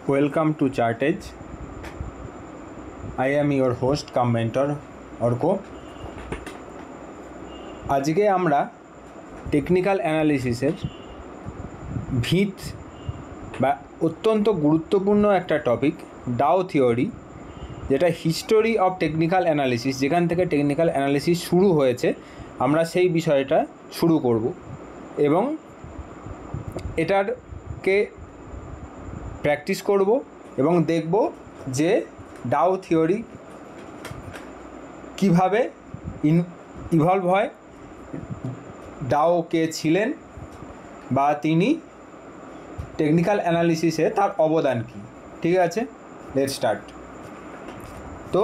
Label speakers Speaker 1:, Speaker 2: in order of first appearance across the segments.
Speaker 1: Welcome to Chartage. I am your host cum mentor Arka. আজকে আমরা technical অ্যানালিসিসের ভিত বা অত্যন্ত গুরুত্বপূর্ণ একটা টপিক ডাও থিওরি, যেটা হিস্টোরি অফ টেকনিক্যাল অ্যানালিসিস, যেখান থেকে টেকনিক্যাল অ্যানালিসিস শুরু হয়েছে, আমরা সেই বিষয়টা শুরু করব এবং এটারকে প্র্যাকটিস করব এবং দেখব যে ডাও থিওরি কীভাবে ইভলভ হয়, ডাও কে ছিলেন বা তিনি টেকনিক্যাল অ্যানালিসিসে তার অবদান কী। ঠিক আছে, লেটস স্টার্ট। তো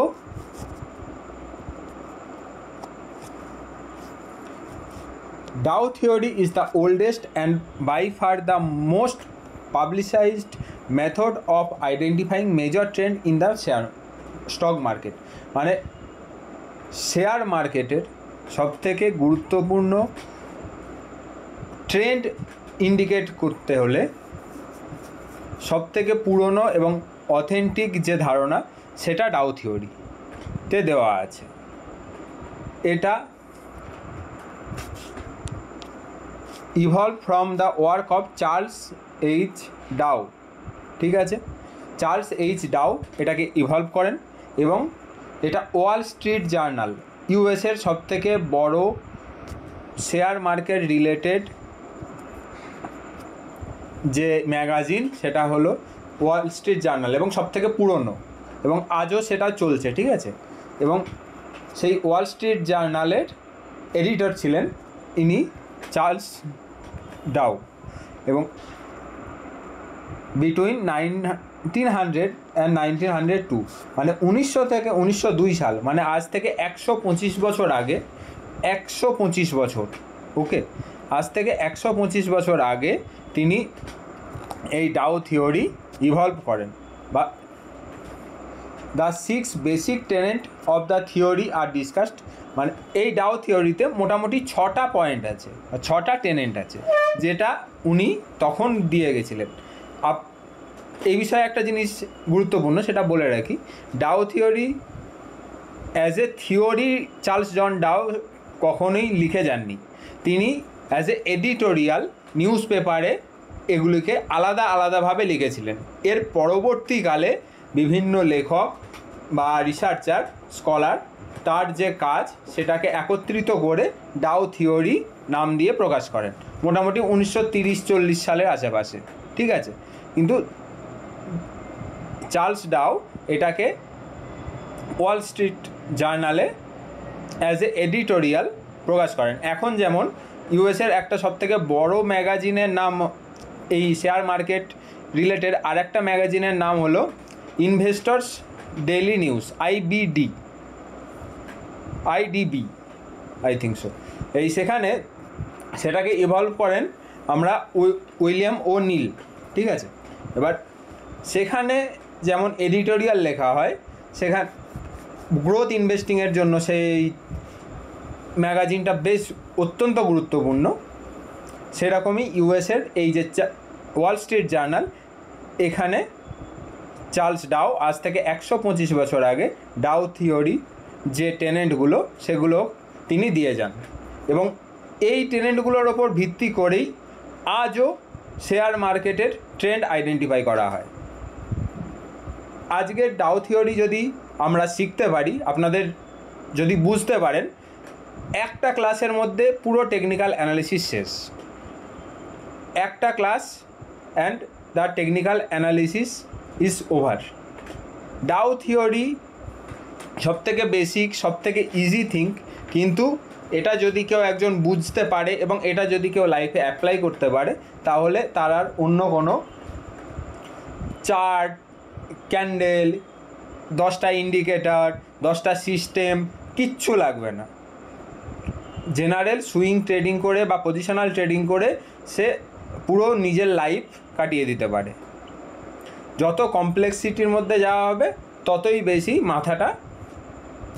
Speaker 1: Dow theory is the oldest and by far the most publicized method of identifying major trend in the stock market। মানে শেয়ার মার্কেটের সবথেকে গুরুত্বপূর্ণ ট্রেন্ড ইন্ডিকেট করতে হলে সবথেকে পুরনো এবং অথেন্টিক যে ধারণা সেটা ডাও থিওরিতে দেওয়া আছে। এটা evolve from the work of Charles H Dow. ঠিক আছে, চার্লস এইচ ডাও এটাকে ইভলভ করেন এবং এটা ওয়াল স্ট্রিট জার্নাল, ইউএসের সবথেকে বড় শেয়ার মার্কেট রিলেটেড যে ম্যাগাজিন সেটা হলো ওয়াল স্ট্রিট জার্নাল এবং সবথেকে পুরনো এবং আজও সেটা চলছে। ঠিক আছে, এবং সেই ওয়াল স্ট্রিট জার্নালের এডিটর ছিলেন ইনি চার্লস ডাও এবং বিটুইন 1900 অ্যান্ড 1902, মানে 1900 থেকে 1902 সাল, মানে আজ থেকে 125 বছর আগে, 125 বছর, ওকে, আজ থেকে 125 বছর আগে তিনি এই ডাও থিওরি ইভলভ করেন। বা the 6 basic tenet of the theory are discussed. মানে এই ডাও থিওরিতে মোটামুটি 6টা পয়েন্ট আছে, 6টা টেনেন্ট আছে, যেটা উনি তখন দিয়ে গেছিলেন। এই বিষয়ে একটা জিনিস গুরুত্বপূর্ণ, সেটা বলে রাখি। Dow theory as a theory Charles John Dow কখনোই লিখে যাননি, তিনি অ্যাজ এ এডিটোরিয়াল নিউজ পেপারে এগুলিকে আলাদা আলাদাভাবে লিখেছিলেন। এর পরবর্তীকালে বিভিন্ন লেখক বা রিসার্চার স্কলার তার যে কাজ সেটাকে একত্রিত করে ডাও থিওরি নাম দিয়ে প্রকাশ করেন, মোটামুটি 1930-40 সালের আশেপাশে। ঠিক আছে, কিন্তু চার্লস ডাও এটাকে ওয়াল স্ট্রিট জার্নালে অ্যাজ এ এডিটোরিয়াল প্রকাশ করেন। এখন যেমন ইউএসের একটা সবথেকে বড় ম্যাগাজিনের নাম, এই শেয়ার মার্কেট রিলেটেড আর একটা ম্যাগাজিনের নাম হলো investors daily news, IDB I think so. এই সেখানে সেটাকে ইভলভ করেন আমরা উইলিয়াম ও নীল। ঠিক আছে, এবার সেখানে যেমন এডিটোরিয়াল লেখা হয়, সেখানে গ্রোথ ইনভেস্টিংয়ের জন্য সেই ম্যাগাজিনটা বেশ অত্যন্ত গুরুত্বপূর্ণ। সেরকমই ইউএসের এই যে ওয়াল স্ট্রিট জার্নাল, এখানে চার্লস ডাও আজ থেকে 125 বছর আগে ডাও থিওরি যে টেনেন্টগুলো সেগুলো তিনি দিয়ে যান এবং এই টেনেন্টগুলোর ওপর ভিত্তি করেই আজও শেয়ার মার্কেটের ট্রেন্ড আইডেন্টিফাই করা হয়। আজকের ডাও থিওরি যদি আমরা শিখতে পারি, আপনাদের যদি বুঝতে পারেন, একটা ক্লাসের মধ্যে পুরো টেকনিক্যাল অ্যানালিসিস শেষ। একটা class and the technical analysis is over. Dow theory সবথেকে বেসিক, সবথেকে ইজি থিঙ্ক, কিন্তু এটা যদি কেউ একজন বুঝতে পারে এবং এটা যদি কেউ লাইফে অ্যাপ্লাই করতে পারে, তাহলে তার আর অন্য কোনো চার্ট, ক্যান্ডেল, 10টা ইন্ডিকেটর, 10টা সিস্টেম কিচ্ছু লাগবে না। জেনারেল সুইং ট্রেডিং করে বা পজিশনাল ট্রেডিং করে সে পুরো নিজের লাইফ কাটিয়ে দিতে পারে। যত কমপ্লেক্সিটির মধ্যে যাওয়া হবে ততই বেশি মাথাটা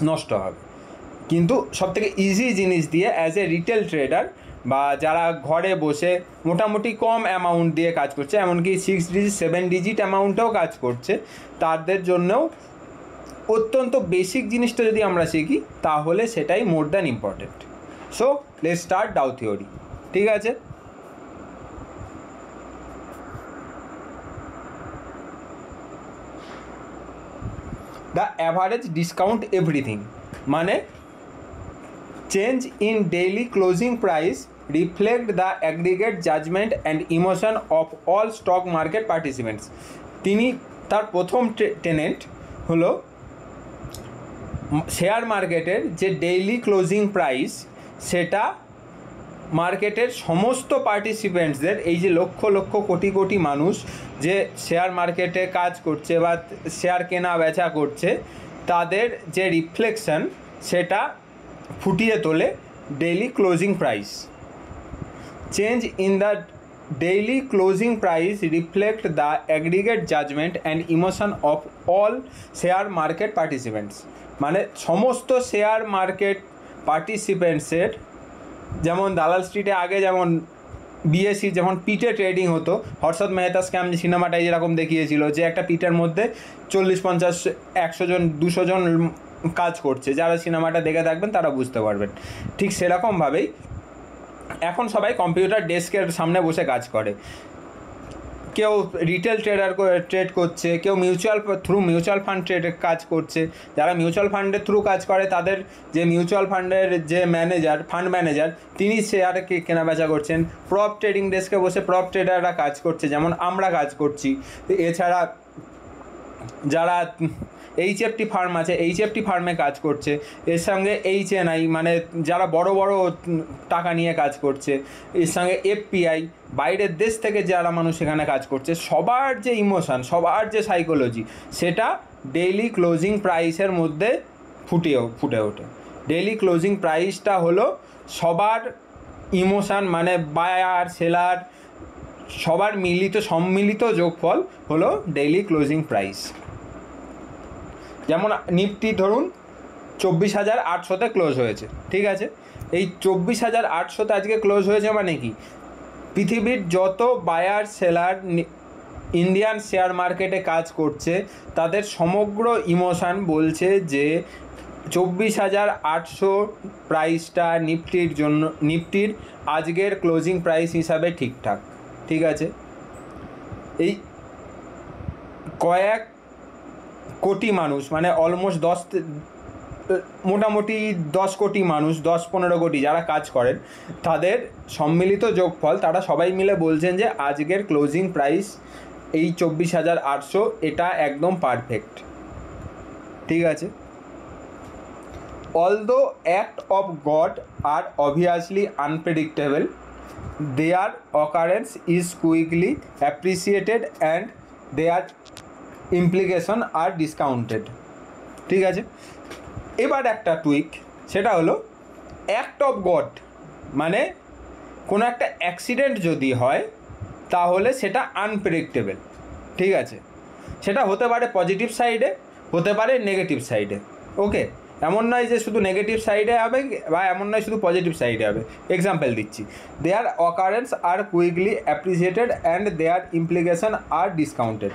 Speaker 1: নষ্ট হবে, কিন্তু সবথেকে ইজি জিনিস দিয়ে অ্যাজ এ রিটেল ট্রেডার বা যারা ঘরে বসে মোটামুটি কম অ্যামাউন্ট দিয়ে কাজ করছে, এমনকি 6 ডিজিট 7 ডিজিট অ্যামাউন্টেও কাজ করছে, তাদের জন্যও অত্যন্ত বেসিক জিনিসটা যদি আমরা শিখি তাহলে সেটাই more than important. So let's start Dow theory. ঠিক আছে, দ্য অ্যাভারেজ ডিসকাউন্ট এভরিথিং মানে change in daily closing price reflect the aggregate judgement and emotion of all stock market participants. তিনি তার প্রথম টেনেন্ট হলো শেয়ার মার্কেটের যে ডেইলি ক্লোজিং প্রাইস সেটা মার্কেটের সমস্ত পার্টিসিপেন্টসদের, এই যে লক্ষ লক্ষ কোটি কোটি মানুষ যে শেয়ার মার্কেটে কাজ করছে বা শেয়ার কেনা বেচা করছে, তাদের যে রিফ্লেকশন সেটা ফুটিয়ে তোলে daily closing price. Change in the daily closing price reflect the aggregate judgement and emotion of all share market participants মানে সমস্ত শেয়ার মার্কেট পার্টিসিপেন্টসের, যেমন দালাল স্ট্রিটে আগে যেমন বিএসসি যেমন পিটে ট্রেডিং হতো, হর্ষদ মেহতা স্ক্যাম সিনেমাটাই যেরকম দেখিয়েছিল যে একটা পিটের মধ্যে 40-50-100 জন 200 জন কাজ করছে, যারা সিনেমাটা দেখে থাকবেন তারা বুঝতে পারবেন। ঠিক সেরকমভাবেই এখন সবাই কম্পিউটার ডেস্কের সামনে বসে কাজ করে। কেউ রিটেল ট্রেড করছে, কেউ মিউচুয়াল ফান্ড ট্রেডে কাজ করছে। যারা মিউচুয়াল ফান্ডের থ্রু কাজ করে তাদের যে মিউচুয়াল ফান্ডের যে ফান্ড ম্যানেজার তিনি শেয়ারকে কেনাবেচা করছেন। প্রপ ট্রেডিং ডেস্কে বসে প্রপ ট্রেডাররা কাজ করছে, যেমন আমরা কাজ করছি। এছাড়া যারা এইচএফটি ফার্ম আছে, এইচএফটি ফার্মে কাজ করছে। এর সঙ্গে এইচএনআই মানে যারা বড় বড় টাকা নিয়ে কাজ করছে, এর সঙ্গে এফপিআই বাইরের দেশ থেকে যারা মানুষ এখানে কাজ করছে, সবার যে ইমোশন, সবার যে সাইকোলজি সেটা ডেইলি ক্লোজিং প্রাইসের মধ্যে ফুটে ওঠে। ডেইলি ক্লোজিং প্রাইসটা হলো সবার ইমোশন, মানে বায়ার সেলার সবার সম্মিলিত যোগফল হলো ডেইলি ক্লোজিং প্রাইস। যেমন নিফটি ধরুন 24,800-তে ক্লোজ হয়েছে, ঠিক আছে। এই 24,800-তে আজকে ক্লোজ হয়েছে মানে কি, পৃথিবীর যত বায়ার সেলার ইন্ডিয়ান শেয়ার মার্কেটে কাজ করছে তাদের সমগ্র ইমোশান বলছে যে 24,800 প্রাইসটা নিফটির আজকের ক্লোজিং প্রাইস হিসাবে ঠিকঠাক, ঠিক আছে। এই কয়েক কোটি মানুষ মানে অলমোস্ট মোটামুটি 10 কোটি মানুষ, 10-15 কোটি যারা কাজ করেন, তাদের সম্মিলিত যোগফল তারা সবাই মিলে বলছেন যে আজকের ক্লোজিং প্রাইস এই 24,800 এটা একদম পারফেক্ট, ঠিক আছে। Although act of God are obviously unpredictable, their occurrence is quickly appreciated and their implication are discounted, ঠিক আছে। এবার একটা টুইক, সেটা হলো অ্যাক্ট অফ গড মানে কোনো একটা অ্যাক্সিডেন্ট যদি হয় তাহলে সেটা আনপ্রেডিক্টেবল, ঠিক আছে। সেটা হতে পারে পজিটিভ সাইডে, হতে পারে নেগেটিভ সাইডে, ওকে। এমন নয় যে শুধু নেগেটিভ সাইডে হবে বা এমন নয় শুধু পজিটিভ সাইডে হবে। এক্সাম্পল দিচ্ছি, their occurrence are quickly appreciated and their implication are discounted,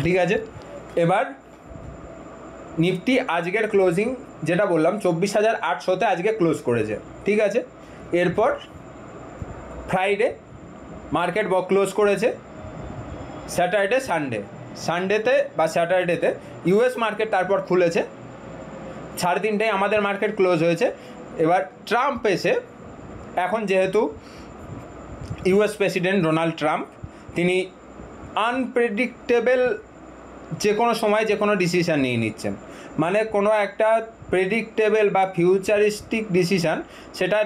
Speaker 1: ঠিক আছে। এবার নিফটি আজকের ক্লোজিং যেটা বললাম 24,800-তে আজকে ক্লোজ করেছে, ঠিক আছে। এরপর ফ্রাইডে মার্কেট ক্লোজ করেছে, সানডেতে বা স্যাটারডেতে ইউএস মার্কেট তারপর খুলেছে, 3:30টায় আমাদের মার্কেট ক্লোজ হয়েছে। এবার ট্রাম্প এসে, এখন যেহেতু ইউএস প্রেসিডেন্ট ডোনাল্ড ট্রাম্প তিনি আনপ্রেডিক্টেবল যে কোনো সময় যে কোনো ডিসিশান নিয়ে নিচ্ছেন, মানে কোনো একটা প্রেডিক্টেবল বা ফিউচারিস্টিক ডিসিশান সেটা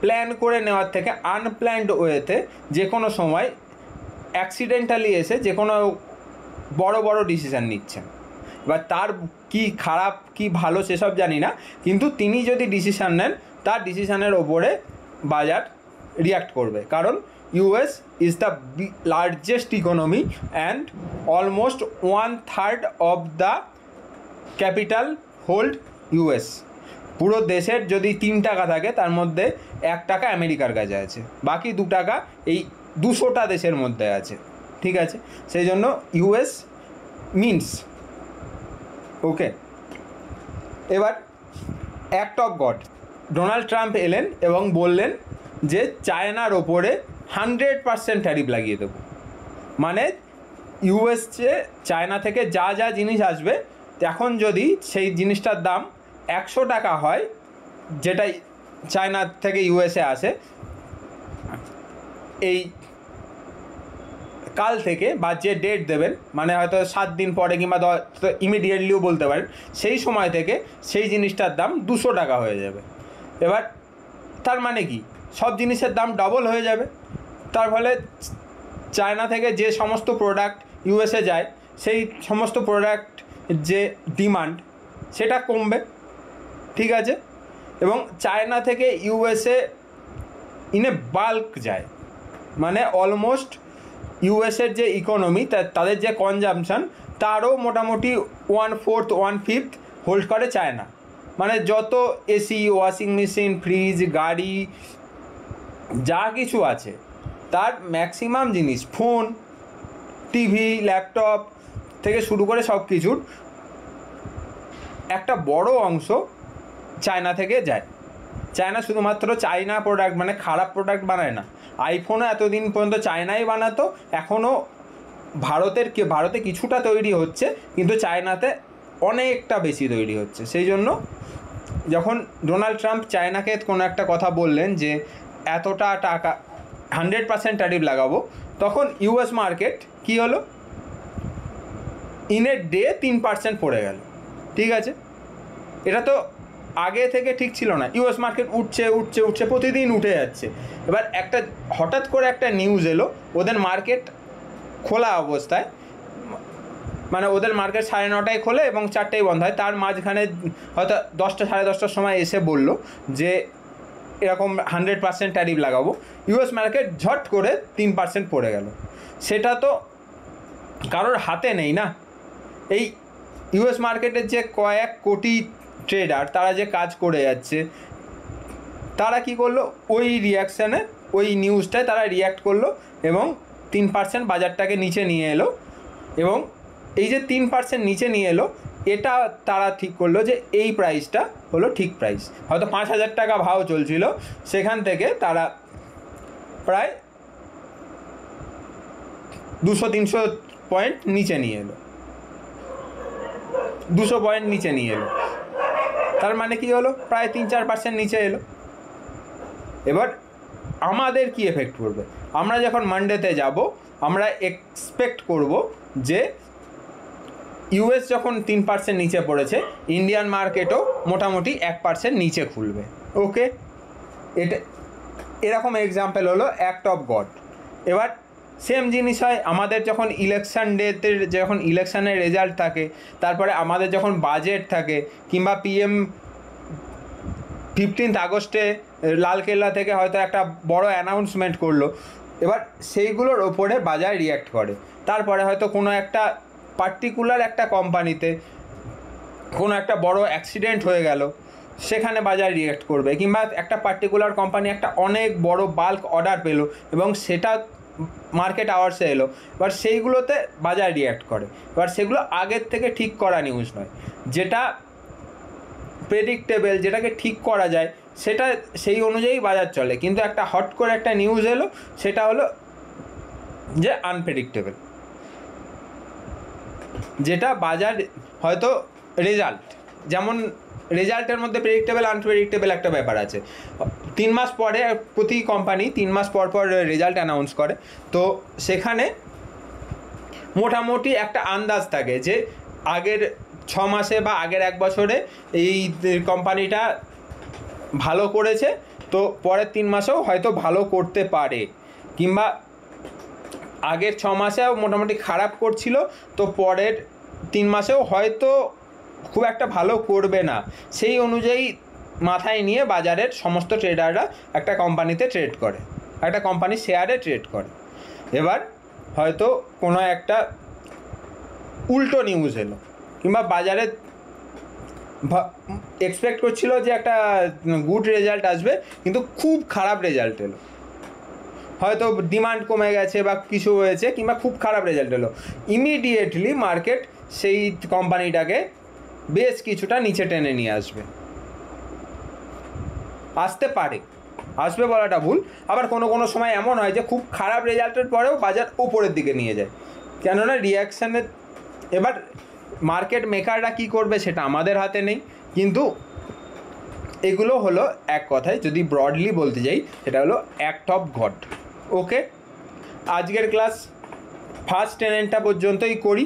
Speaker 1: প্ল্যান করে নেওয়ার থেকে আনপ্ল্যান্ড ওয়েতে যে কোনো সময় অ্যাক্সিডেন্টালি এসে যে কোনো বড় বড় ডিসিশান নিচ্ছেন। এবার তার কি খারাপ কি ভালো সেসব জানি না, কিন্তু তিনি যদি ডিসিশান নেন তার ডিসিশানের ওপরে বাজার রিয়াক্ট করবে, কারণ US is the largest economy and almost 1/3 of the capital hold US. পুরো দেশের যদি 3 টাকা থাকে তার মধ্যে 1 টাকা আমেরিকার কাছে আছে, বাকি 2 টাকা এই 200টা দেশের মধ্যে আছে, ঠিক আছে? সেই জন্য ইউএস মিনস, ওকে। এবার act of god, Donald Trump এলেন এবং বললেন যে চায়নার ওপরে 100% ট্যারিফ লাগিয়ে দেবো। মানে ইউএস যে চায়না থেকে যা যা জিনিস আসবে, এখন যদি সেই জিনিসটার দাম 100 টাকা হয়, যেটা চায়না থেকে ইউএসএ আসে, এই কাল থেকে বা যে ডেট দেবেন, মানে হয়তো 7 দিন পরে কিংবা ইমিডিয়েটলিও বলতে পারেন, সেই সময় থেকে সেই জিনিসটার দাম 200 টাকা হয়ে যাবে। এবার তার মানে কি, সব জিনিসের দাম ডবল হয়ে যাবে। তার ফলে চায়না থেকে যে সমস্ত প্রোডাক্ট ইউএসএ যায়, সেই সমস্ত প্রোডাক্ট যে ডিমান্ড সেটা কমবে, ঠিক আছে? এবং চায়না থেকে ইউএসএ ইনে বাল্ক যায়, মানে অলমোস্ট ইউএসের যে ইকোনমি, তাদের যে কনজামশন, তারও মোটামুটি 1/4 1/5 হোল্ড করে চায়না। মানে যত এসি, ওয়াশিং মেশিন, ফ্রিজ, গাড়ি যা কিছু আছে, তার ম্যাক্সিমাম জিনিস, ফোন, টিভি, ল্যাপটপ থেকে শুরু করে সব কিছুর একটা বড় অংশ চায়না থেকে যায়। চায়না শুধুমাত্র চায়না প্রোডাক্ট, মানে খারাপ প্রোডাক্ট বানায় না। আইফোনও এতদিন পর্যন্ত চায়নাই বানাতো, এখনও ভারতে কিছুটা তৈরি হচ্ছে, কিন্তু চায়নাতে অনেকটা বেশি তৈরি হচ্ছে। সেই জন্য যখন ডোনাল্ড ট্রাম্প চায়নাকে কোনো একটা কথা বললেন যে এতটা টাকা 100% ট্যারিফ লাগাবো, তখন ইউএস মার্কেট কী হলো, ইন এ ডে 3% পড়ে গেল, ঠিক আছে? এটা তো আগে থেকে ঠিক ছিল না। ইউএস মার্কেট উঠছে উঠছে উঠছে, প্রতিদিন উঠে যাচ্ছে। এবার হঠাৎ করে একটা নিউজ এলো, ওদের মার্কেট খোলা অবস্থায়, মানে ওদের মার্কেট 9:30টায় খোলে এবং 4টায় বন্ধ হয়, তার মাঝখানে হয়তো 10টা 10:30টার সময় এসে বললো যে এরকম 100% ট্যারিফ লাগাবো। ইউএস মার্কেট ঝট করে 3% পড়ে গেল। সেটা তো কারোর হাতে নেই না। এই ইউএস মার্কেটের যে কয়েক কোটি ট্রেডার, তারা যে কাজ করে যাচ্ছে, তারা কি করলো, ওই রিয়াকশানে, ওই নিউজটায় তারা রিয়্যাক্ট করলো এবং 3% বাজারটাকে নিচে নিয়ে এলো। এবং এই যে 3% নিচে নিয়ে এলো, এটা তারা ঠিক করলো যে এই প্রাইসটা হলো ঠিক প্রাইস। হয়তো 5,000 টাকা ভাও চলছিল, সেখান থেকে তারা প্রায় 200-300 পয়েন্ট নিচে নিয়ে এলো, 200 পয়েন্ট নিচে নিয়ে এলো। তার মানে কি হলো, প্রায় 3-4% নিচে এলো। এবার আমাদের কি এফেক্ট পড়বে? আমরা যখন মানডেতে যাব, আমরা এক্সপেক্ট করব যে ইউএস যখন 3% নিচে পড়েছে, ইন্ডিয়ান মার্কেটও মোটামুটি 1% নিচে খুলবে, ওকে? এটা এরকম এক্সাম্পল হলো অ্যাক্ট অফ গড। এবার সেম জিনিস হয় আমাদের যখন ইলেকশান ডেতে, যখন ইলেকশানের রেজাল্ট থাকে, তারপরে আমাদের যখন বাজেট থাকে, কিংবা PM 15 আগস্টে লালকেল্লা থেকে হয়তো একটা বড় অ্যানাউন্সমেন্ট করলো। এবার সেইগুলোর ওপরে বাজার রিয়্যাক্ট করে। তারপরে হয়তো কোনো একটা পার্টিকুলার একটা কোম্পানিতে কোনো একটা বড় অ্যাক্সিডেন্ট হয়ে গেল, সেখানে বাজার রিয়্যাক্ট করবে। কিংবা একটা পার্টিকুলার কোম্পানি একটা অনেক বড় বাল্ক অর্ডার পেলো এবং সেটা মার্কেট আওয়ার্সে এলো, এবার সেইগুলোতে বাজার রিয়্যাক্ট করে। এবার সেগুলো আগের থেকে ঠিক করা নিউজ নয়, যেটা প্রেডিক্টেবল, যেটাকে ঠিক করা যায়, সেটা সেই অনুযায়ী বাজার চলে। কিন্তু একটা হট করে একটা নিউজ এলো, সেটা হলো যে আনপ্রেডিক্টেবল, যেটা বাজার হয়তো রেজাল্ট, যেমন রেজাল্টের মধ্যে প্রেডিক্টেবল আনপ্রেডিক্টেবল একটা ব্যাপার আছে। 3 মাস পরে প্রতি কোম্পানি 3 মাস পর পর রেজাল্ট অ্যানাউন্স করে, তো সেখানে মোটামুটি একটা আন্দাজ থাকে যে আগের 6 মাসে বা আগের 1 বছরে এই কোম্পানিটা ভালো করেছে, তো পরের 3 মাসেও হয়তো ভালো করতে পারে। কিংবা আগের 6 মাসেও মোটামুটি খারাপ করছিল, তো পরের 3 মাসেও হয়তো খুব একটা ভালো করবে না। সেই অনুযায়ী মাথায় নিয়ে বাজারের সমস্ত ট্রেডাররা একটা কোম্পানিতে ট্রেড করে, একটা কোম্পানির শেয়ারে ট্রেড করে। এবার হয়তো কোনো একটা উল্টো নিউজ এলো, কিংবা বাজারে এক্সপেক্ট করছিল যে একটা গুড রেজাল্ট আসবে, কিন্তু খুব খারাপ রেজাল্ট এলো। হয়তো ডিমান্ড কমে গেছে বা কিছু হয়েছে, কিংবা খুব খারাপ রেজাল্ট এলো, ইমিডিয়েটলি মার্কেট সেই কোম্পানিটাকে বেশ কিছুটা নিচে টেনে নিয়ে আসতে পারে, আসবে বলাটা ভুল। আবার কোনো কোনো সময় এমন হয় যে খুব খারাপ রেজাল্টের পরেও বাজার ওপরের দিকে নিয়ে যায়, কেননা রিয়াকশানের। এবার মার্কেট মেকাররা কী করবে সেটা আমাদের হাতে নেই, কিন্তু এগুলো হলো এক কথায় যদি ব্রডলি বলতে যাই সেটা হলো অ্যাক্ট অফ গড। ওকে, আজকের ক্লাস ফার্স্ট টেনেন্টটা পর্যন্তই করি।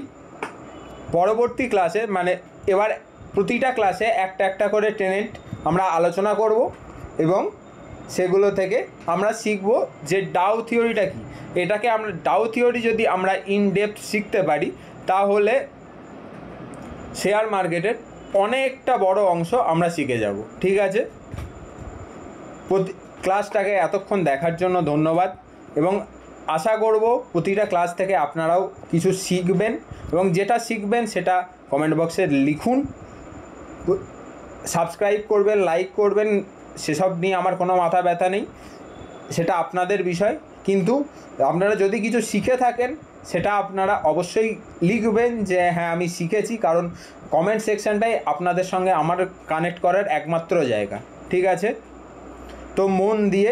Speaker 1: পরবর্তী ক্লাসে মানে এবার প্রতিটা ক্লাসে একটা একটা করে টেনেন্ট আমরা আলোচনা করব, এবং সেগুলো থেকে আমরা শিখব যে ডাউ থিওরিটা কী। এটাকে আমরা ডাউ থিওরি যদি আমরা ইন ডেপথ শিখতে পারি, তাহলে শেয়ার মার্কেটের অনেকটা বড় অংশ আমরা শিখে যাব। ঠিক আছে, ক্লাসটাকে এতক্ষণ দেখার জন্য ধন্যবাদ, এবং আশা করব প্রতিটা ক্লাস থেকে আপনারাও কিছু শিখবেন, এবং যেটা শিখবেন সেটা কমেন্ট বক্সে লিখুন, সাবস্ক্রাইব করবেন, লাইক করবেন, সেসব নিয়ে আমার কোনো মাথা ব্যথা নেই, সেটা আপনাদের বিষয়। কিন্তু আপনারা যদি কিছু শিখে থাকেন সেটা আপনারা অবশ্যই লিখবেন যে হ্যাঁ আমি শিখেছি, কারণ কমেন্ট সেকশানটাই আপনাদের সঙ্গে আমার কানেক্ট করার একমাত্র জায়গা। ঠিক আছে, তো মন দিয়ে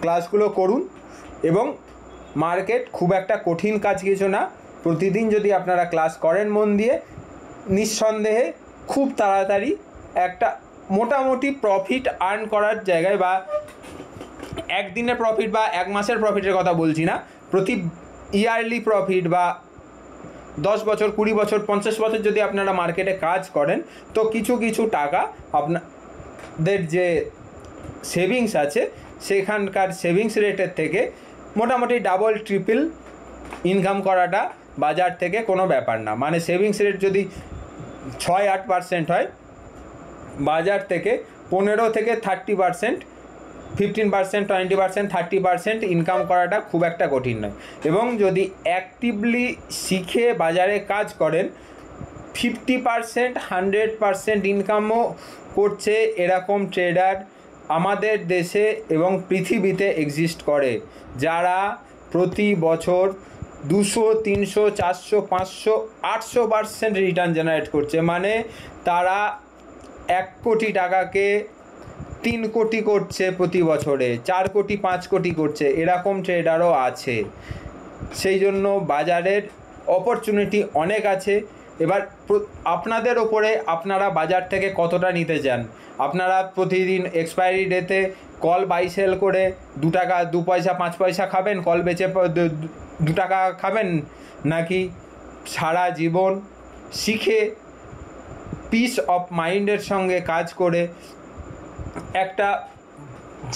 Speaker 1: ক্লাসগুলো করুন, এবং মার্কেট খুব একটা কঠিন কাজ কিছু না। প্রতিদিন যদি আপনারা ক্লাস করেন মন দিয়ে, নিঃসন্দেহে খুব তাড়াতাড়ি একটা মোটামুটি প্রফিট আর্ন করার জায়গায়, বা একদিনের প্রফিট বা এক মাসের প্রফিটের কথা বলছি না, প্রতি ইয়ারলি প্রফিট বা 10 বছর 20 বছর 50 বছর যদি আপনারা মার্কেটে কাজ করেন, তো কিছু কিছু টাকা আপনাদের যে সেভিংস আছে সেখানকার সেভিংস রেটের থেকে মোটামুটি ডাবল ট্রিপল ইনকাম করাটা বাজার থেকে কোনো ব্যাপার না। মানে সেভিংস রেট যদি 6-8% হয়, বাজার থেকে 15 থেকে 30%, 15%, 20%, 30% ইনকাম করাটা খুব একটা কঠিন নয়। এবং যদি অ্যাক্টিভলি শিখে বাজারে কাজ করেন, 50%, 100% ইনকামও করছে এরকম ট্রেডার আমাদের দেশে এবং পৃথিবীতে এক্সিস্ট করে, যারা প্রতি বছর 200, 300, 400, 500, 800% রিটার্ন জেনারেট করছে। মানে তারা 1 কোটি টাকাকে 3 কোটি করছে প্রতি বছরে, 4 কোটি 5 কোটি করছে, এরকম ট্রেডারও আছে। সেই জন্য বাজারের অপরচুনিটি অনেক আছে। এবার আপনাদের ওপরে আপনারা বাজার থেকে কতটা নিতে চান। আপনারা প্রতিদিন এক্সপায়ারি ডেতে কল বাই সেল করে 2 টাকা 2 পয়সা 5 পয়সা খাবেন, কল বেচে 2 টাকা খাবেন, নাকি সারা জীবন শিখে পিস অফ মাইন্ডের সঙ্গে কাজ করে একটা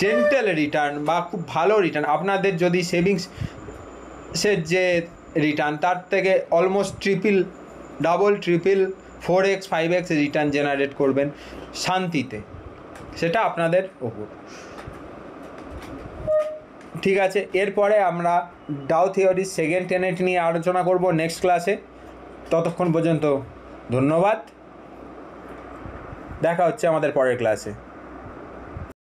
Speaker 1: জেন্টেল রিটার্ন বা খুব ভালো রিটার্ন, আপনাদের যদি সেভিংসের যে রিটার্ন তার থেকে almost triple, double triple, 4x 5x return generate করবেন শান্তিতে, সেটা আপনাদের ওপর। ঠিক আছে, এরপরে আমরা ডাউ থিওরির সেকেন্ড টেনেট নিয়ে আলোচনা করব নেক্সট ক্লাসে। ততক্ষণ পর্যন্ত ধন্যবাদ, দেখা হচ্ছে আমাদের পরের ক্লাসে।